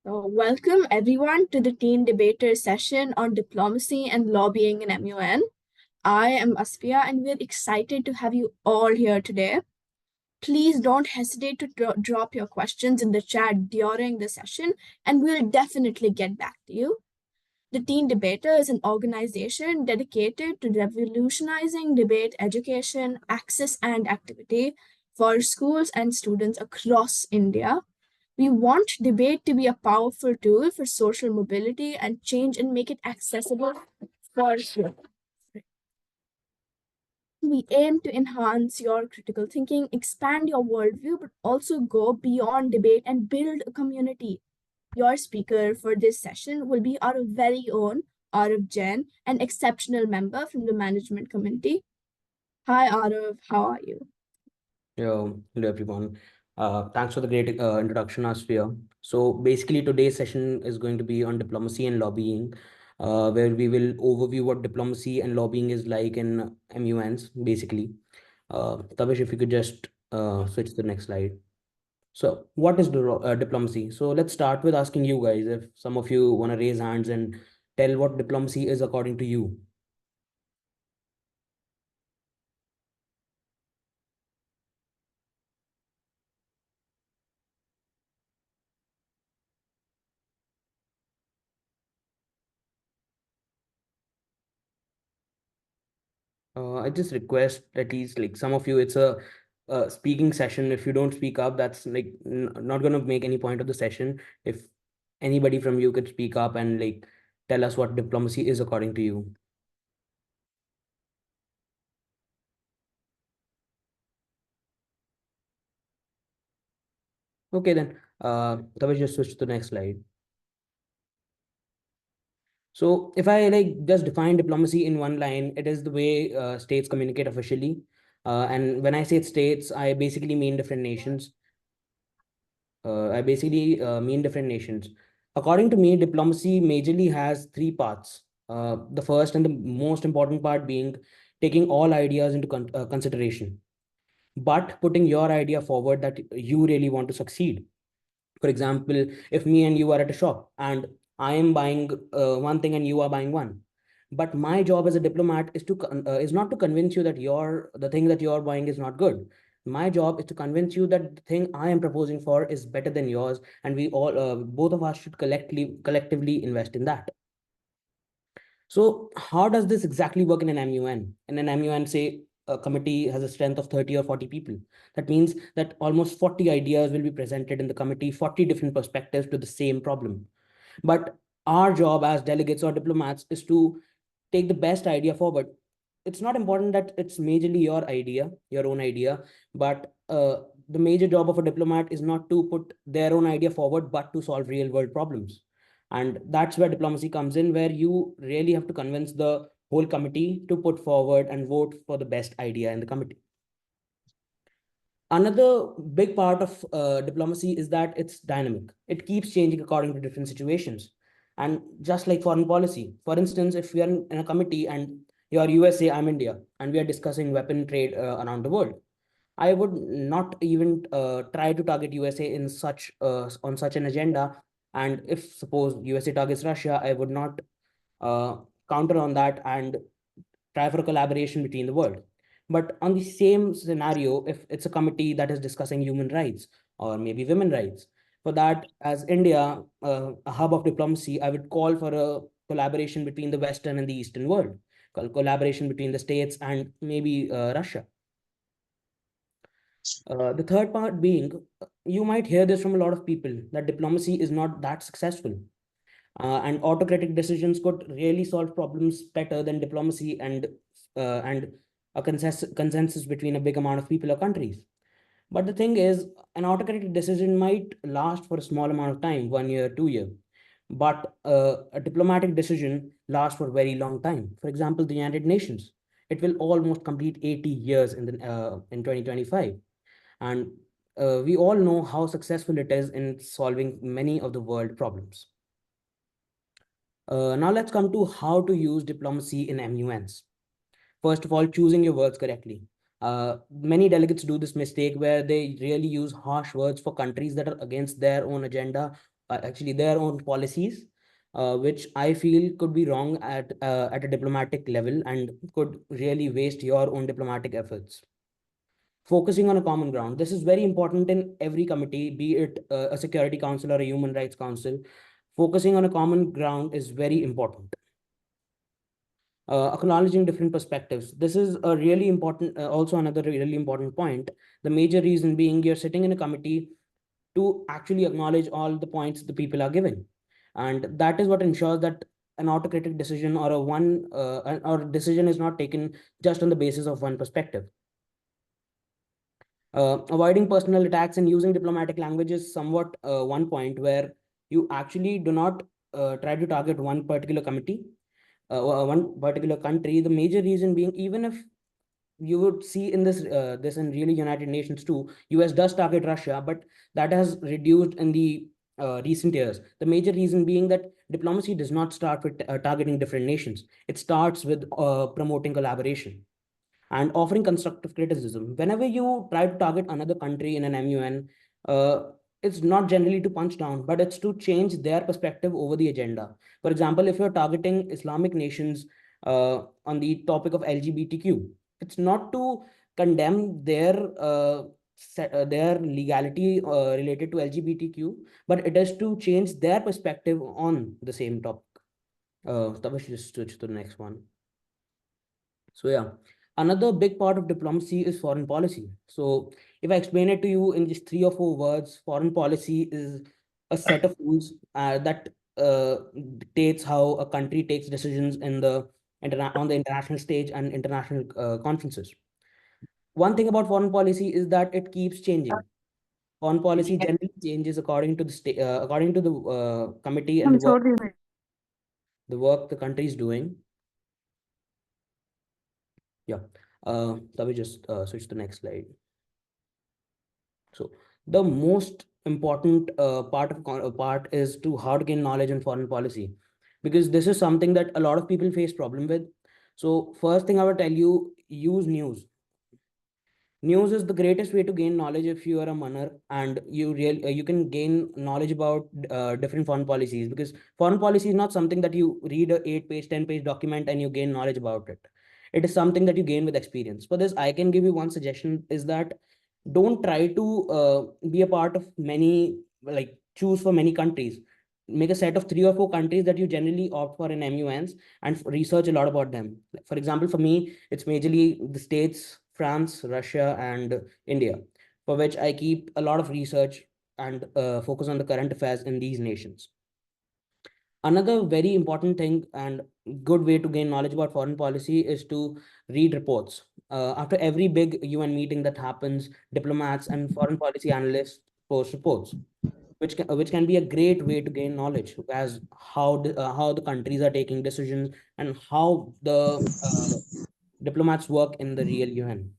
Welcome everyone to the Teen Debater session on diplomacy and lobbying in MUN. I am Asfia and we're excited to have you all here today. Please don't hesitate to drop your questions in the chat during the session and we'll definitely get back to you. The Teen Debater is an organization dedicated to revolutionizing debate education, access, and activity for schools and students across India. We want debate to be a powerful tool for social mobility and change and make it accessible for all. We aim to enhance your critical thinking, expand your worldview, but also go beyond debate and build a community. Your speaker for this session will be our very own Aarav Jain, an exceptional member from the management committee. Hi Aarav, how are you? Hello everyone. Thanks for the great introduction, Asphia. So basically, today's session is going to be on diplomacy and lobbying, where we will overview what diplomacy and lobbying is like in MUNs, basically. Tavish, if you could just switch to the next slide. So, what is diplomacy? So, let's start with asking you guys if some of you want to raise hands and tell what diplomacy is according to you. I just request at least like some of you, it's a speaking session. If you don't speak up, that's like not going to make any point of the session. If anybody from you could speak up and like tell us what diplomacy is according to you. Okay, then Tavish, just switch to the next slide. So if I like just define diplomacy in one line, it is the way states communicate officially. And when I say states, I basically mean different nations. I mean different nations. According to me, diplomacy majorly has three parts. The first and the most important part being taking all ideas into consideration, but putting your idea forward that you really want to succeed. For example, if me and you are at a shop and I am buying one thing and you are buying one, but my job as a diplomat is not to convince you that the thing that you're buying is not good. My job is to convince you that the thing I am proposing for is better than yours, and we all both of us should collectively invest in that. So how does this exactly work in an MUN? In an MUN, say a committee has a strength of 30 or 40 people. That means that almost 40 ideas will be presented in the committee, 40 different perspectives to the same problem. But our job as delegates or diplomats is to take the best idea forward. It's not important that it's majorly your idea, your own idea, but the major job of a diplomat is not to put their own idea forward, but to solve real world problems. And that's where diplomacy comes in, where you really have to convince the whole committee to put forward and vote for the best idea in the committee. Another big part of diplomacy is that it's dynamic. It keeps changing according to different situations. And just like foreign policy, for instance, if we are in a committee and you're USA, I'm India, and we are discussing weapon trade around the world, I would not even try to target USA in such on such an agenda. And if suppose USA targets Russia, I would not uh, counter on that and try for a collaboration between the world. But on the same scenario, if it's a committee that is discussing human rights or maybe women rights, for that, as India, a hub of diplomacy, I would call for a collaboration between the Western and the Eastern world, collaboration between the states and maybe Russia. The third part being, you might hear this from a lot of people that diplomacy is not that successful. And autocratic decisions could really solve problems better than diplomacy and a consensus between a big amount of people or countries. But the thing is, an autocratic decision might last for a small amount of time, 1 year, 2 year, but a diplomatic decision lasts for a very long time. For example, the United Nations, it will almost complete 80 years in 2025, and we all know how successful it is in solving many of the world problems. Now let's come to how to use diplomacy in MUNs. First of all, choosing your words correctly. Many delegates do this mistake where they really use harsh words for countries that are against their own agenda actually their own policies, which I feel could be wrong at a diplomatic level and could really waste your own diplomatic efforts. Focusing on a common ground. This is very important in every committee, be it a Security Council or a Human Rights Council. Focusing on a common ground is very important. Acknowledging different perspectives. This is a really important, also another really important point. The major reason being you're sitting in a committee to actually acknowledge all the points the people are giving. And that is what ensures that an autocratic decision or or decision is not taken just on the basis of one perspective. Avoiding personal attacks and using diplomatic language is somewhat one point where you actually do not try to target one particular committee, one particular country. The major reason being, even if you would see in this in really United Nations too, US does target Russia, but that has reduced in the recent years. The major reason being that diplomacy does not start with targeting different nations. It starts with promoting collaboration and offering constructive criticism. Whenever you try to target another country in an MUN, it's not generally to punch down, but it's to change their perspective over the agenda. For example, if you're targeting Islamic nations on the topic of LGBTQ, it's not to condemn their legality related to LGBTQ, but it is to change their perspective on the same topic. Tavish, just switch to the next one. So yeah, another big part of diplomacy is foreign policy. So if I explain it to you in just 3 or 4 words, foreign policy is a set of rules that dictates how a country takes decisions in the on the international stage and international conferences. One thing about foreign policy is that it keeps changing. Foreign policy generally changes according to the according to the committee and the work the country is doing. Yeah. Let me just switch to the next slide. So the most important part is to how to gain knowledge in foreign policy, because this is something that a lot of people face problem with. So first thing I would tell you, use news. News is the greatest way to gain knowledge if you are a munner and you can gain knowledge about different foreign policies, because foreign policy is not something that you read a 8 page 10 page document and you gain knowledge about it. It is something that you gain with experience. For this, I can give you one suggestion, is that don't try to be a part of many, like choose for many countries. Make a set of 3 or 4 countries that you generally opt for in MUNs and research a lot about them. For example, for me, it's majorly the States, France, Russia, and India, for which I keep a lot of research and focus on the current affairs in these nations. Another very important thing and good way to gain knowledge about foreign policy is to read reports. After every big UN meeting that happens, diplomats and foreign policy analysts post reports, which can be a great way to gain knowledge as how the countries are taking decisions and how the diplomats work in the real UN.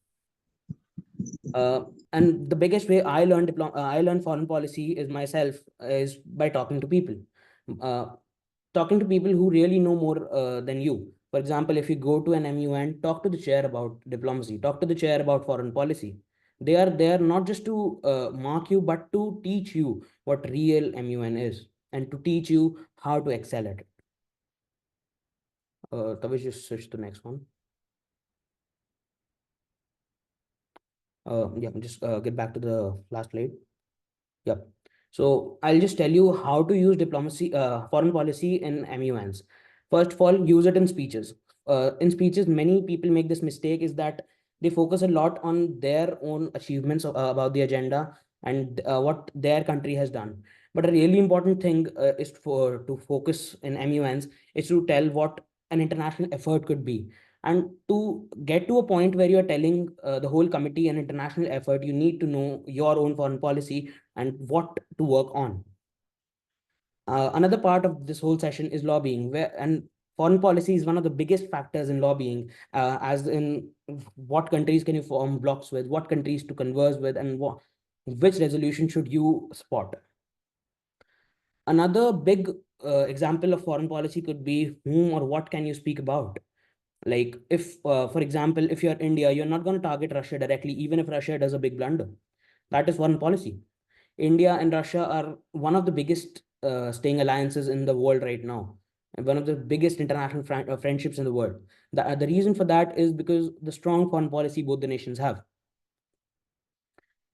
And the biggest way I learned foreign policy is myself is by talking to people. Uh, Talking to people who really know more than you. For example, if you go to an MUN, talk to the chair about diplomacy, talk to the chair about foreign policy. They are there not just to mark you, but to teach you what real MUN is and to teach you how to excel at it. Tavish, just switch to the next one. Yeah, just get back to the last slide. Yep. So I'll just tell you how to use foreign policy in MUNs. First of all, use it in speeches. In speeches, many people make this mistake, is that they focus a lot on their own achievements about the agenda and what their country has done. But a really important thing is to focus in MUNs is to tell what an international effort could be. And to get to a point where you're telling the whole committee an international effort, you need to know your own foreign policy and what to work on. Another part of this whole session is lobbying, and foreign policy is one of the biggest factors in lobbying, as in what countries can you form blocks with, what countries to converse with, and which resolution should you support. Another big example of foreign policy could be whom or what can you speak about. Like if, for example, if you're India, you're not going to target Russia directly, even if Russia does a big blunder. That is foreign policy. India and Russia are one of the biggest staying alliances in the world right now, and one of the biggest international friendships in the world. The reason for that is because the strong foreign policy both the nations have.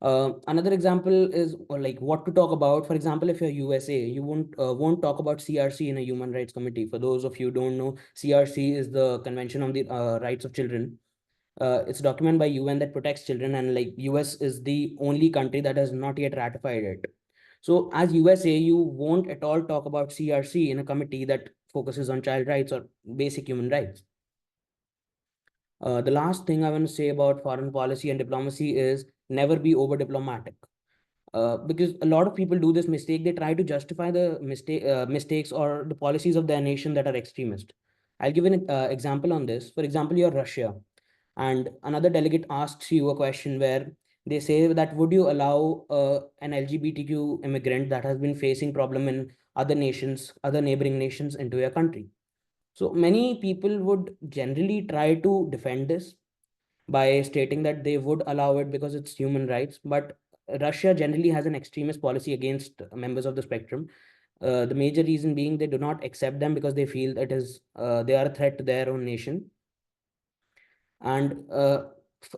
Another example is like what to talk about. For example, if you're USA, you won't talk about CRC in a human rights committee. For those of you who don't know, CRC is the Convention on the Rights of Children. It's a document by UN that protects children, and like US is the only country that has not yet ratified it. So as USA, you won't at all talk about CRC in a committee that focuses on child rights or basic human rights. The last thing I want to say about foreign policy and diplomacy is never be over diplomatic. Because a lot of people do this mistake. They try to justify the mistakes or the policies of their nation that are extremist. I'll give an example on this. For example, you're Russia, and another delegate asks you a question where they say that would you allow an LGBTQ immigrant that has been facing problem in other nations, other neighboring nations into your country? So many people would generally try to defend this by stating that they would allow it because it's human rights. But Russia generally has an extremist policy against members of the spectrum. The major reason being they do not accept them because they feel that is they are a threat to their own nation. And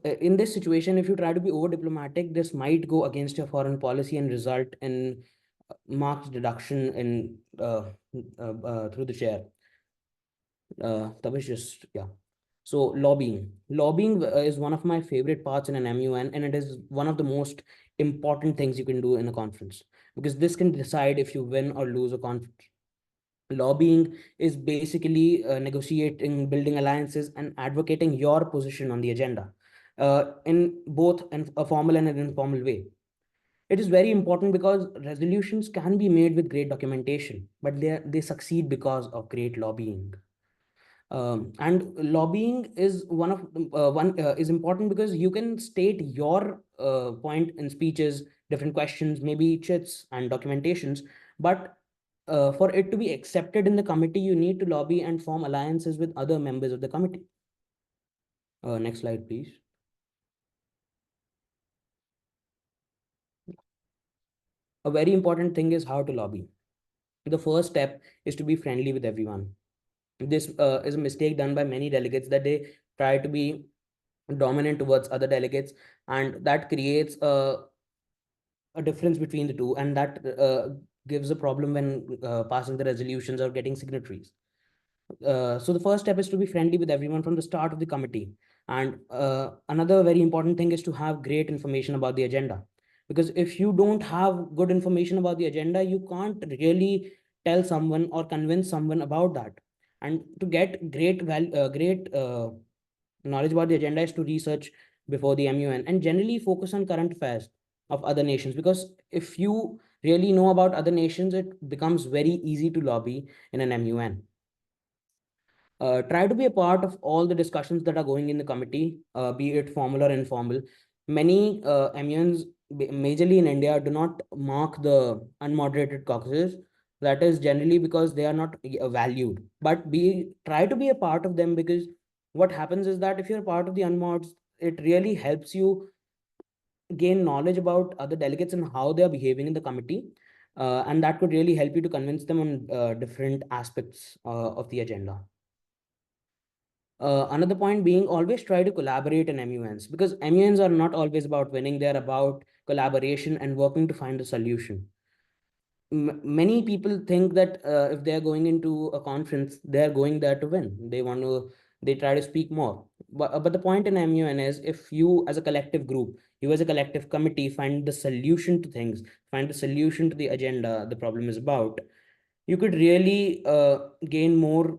in this situation, if you try to be over diplomatic, this might go against your foreign policy and result in marks deduction in through the chair. That was just yeah. So lobbying. Lobbying is one of my favorite parts in an MUN, and it is one of the most important things you can do in a conference because this can decide if you win or lose a conference. Lobbying is basically negotiating, building alliances, and advocating your position on the agenda in both a formal and an informal way. It is very important because resolutions can be made with great documentation, but they succeed because of great lobbying. And lobbying is one is important because you can state your point in speeches, different questions, maybe chits and documentations. But for it to be accepted in the committee, you need to lobby and form alliances with other members of the committee. Next slide, please. A very important thing is how to lobby. The first step is to be friendly with everyone. This is a mistake done by many delegates that they try to be dominant towards other delegates, and that creates a difference between the two, and that gives a problem when passing the resolutions or getting signatories. So the first step is to be friendly with everyone from the start of the committee. And another very important thing is to have great information about the agenda. Because if you don't have good information about the agenda, you can't really tell someone or convince someone about that. And to get great knowledge about the agenda is to research before the MUN and generally focus on current affairs of other nations. Because if you really know about other nations, it becomes very easy to lobby in an MUN. Try to be a part of all the discussions that are going in the committee, be it formal or informal. Many MUNs, majorly in India, do not mark the unmoderated caucuses. That is generally because they are not valued. But try to be a part of them, because what happens is that if you're part of the unmods, it really helps you gain knowledge about other delegates and how they are behaving in the committee. And that could really help you to convince them on different aspects of the agenda. Another point being always try to collaborate in MUNs, because MUNs are not always about winning, they're about collaboration and working to find a solution. Many people think that if they're going into a conference, they're going there to win. They try to speak more. But the point in MUN is if you as a collective group, you as a collective committee find the solution to things, find the solution to the agenda the problem is about, you could really gain more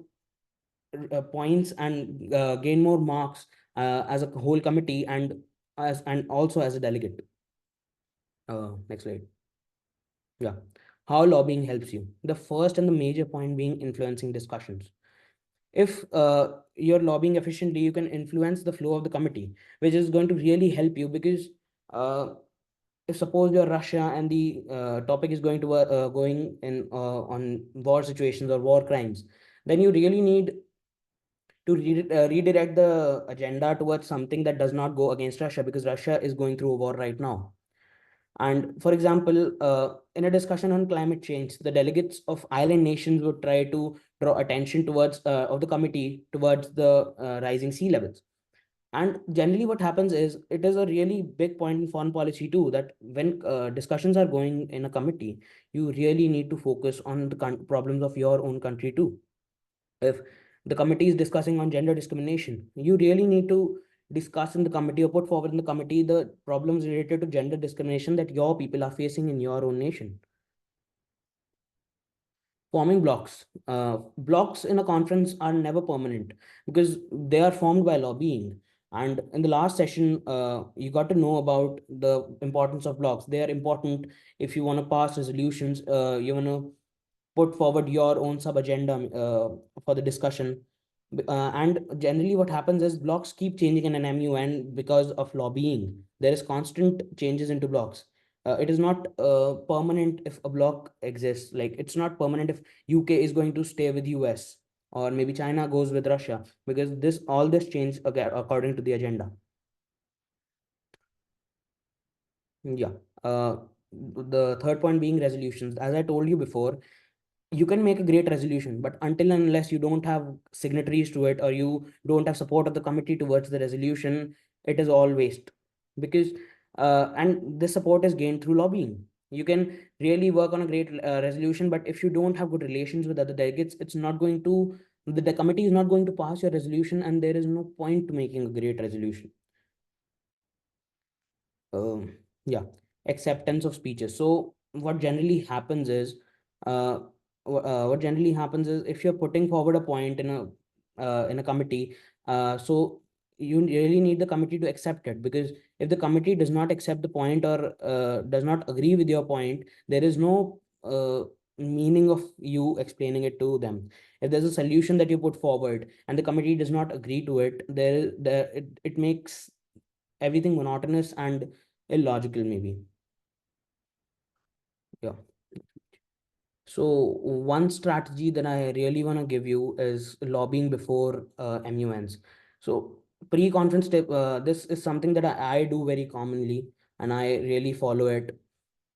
points and gain more marks as a whole committee and also as a delegate. Next slide. Yeah. How lobbying helps you. The first and the major point being influencing discussions. If you're lobbying efficiently, you can influence the flow of the committee, which is going to really help you because if suppose you're Russia and the topic is going in on war situations or war crimes, then you really need to redirect the agenda towards something that does not go against Russia, because Russia is going through a war right now. And for example, in a discussion on climate change, the delegates of island nations would try to draw attention towards of the committee towards the rising sea levels. And generally, what happens is it is a really big point in foreign policy too, that when discussions are going in a committee, you really need to focus on the problems of your own country too. If the committee is discussing on gender discrimination, you really need to discuss in the committee or put forward in the committee the problems related to gender discrimination that your people are facing in your own nation. Forming blocks. Blocks in a conference are never permanent because they are formed by lobbying. And in the last session, you got to know about the importance of blocks. They are important if you want to pass resolutions, you want to put forward your own sub agenda for the discussion. And generally, what happens is blocks keep changing in an MUN because of lobbying. There is constant changes into blocks. It is not permanent if a block exists. Like it's not permanent if UK is going to stay with US or maybe China goes with Russia, because this all this change according to the agenda. Yeah. The third point being resolutions. As I told you before, you can make a great resolution, but until and unless you don't have signatories to it or you don't have support of the committee towards the resolution, it is all waste. Because and this support is gained through lobbying. You can really work on a great resolution, but if you don't have good relations with other delegates, it's not going to, the committee is not going to pass your resolution, and there is no point to making a great resolution. um, yeah, acceptance of speeches. So what generally happens is, uh, what generally happens is if you're putting forward a point in a committee, so you really need the committee to accept it, because if the committee does not accept the point or does not agree with your point, there is no meaning of you explaining it to them. If there's a solution that you put forward and the committee does not agree to it, it makes everything monotonous and illogical maybe. Yeah. So one strategy that I really want to give you is lobbying before MUNs. So pre-conference tip, this is something that I do very commonly and I really follow it,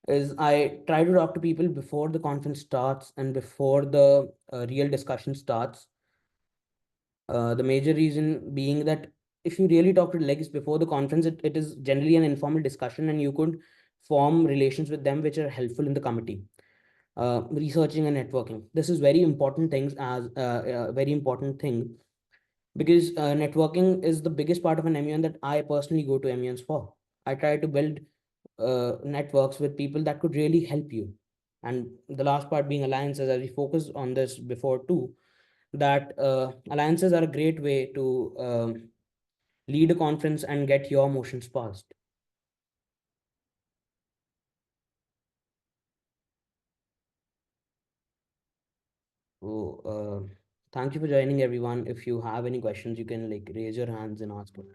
is I try to talk to people before the conference starts and before the real discussion starts. The major reason being that if you really talk to delegates before the conference, it is generally an informal discussion and you could form relations with them which are helpful in the committee. Researching and networking. This is very important things as a very important thing, because networking is the biggest part of an MUN that I personally go to MUNs for. I try to build networks with people that could really help you. And the last part being alliances, as we focused on this before too, that alliances are a great way to lead a conference and get your motions passed. So, thank you for joining, everyone. If you have any questions, you can like raise your hands and ask it.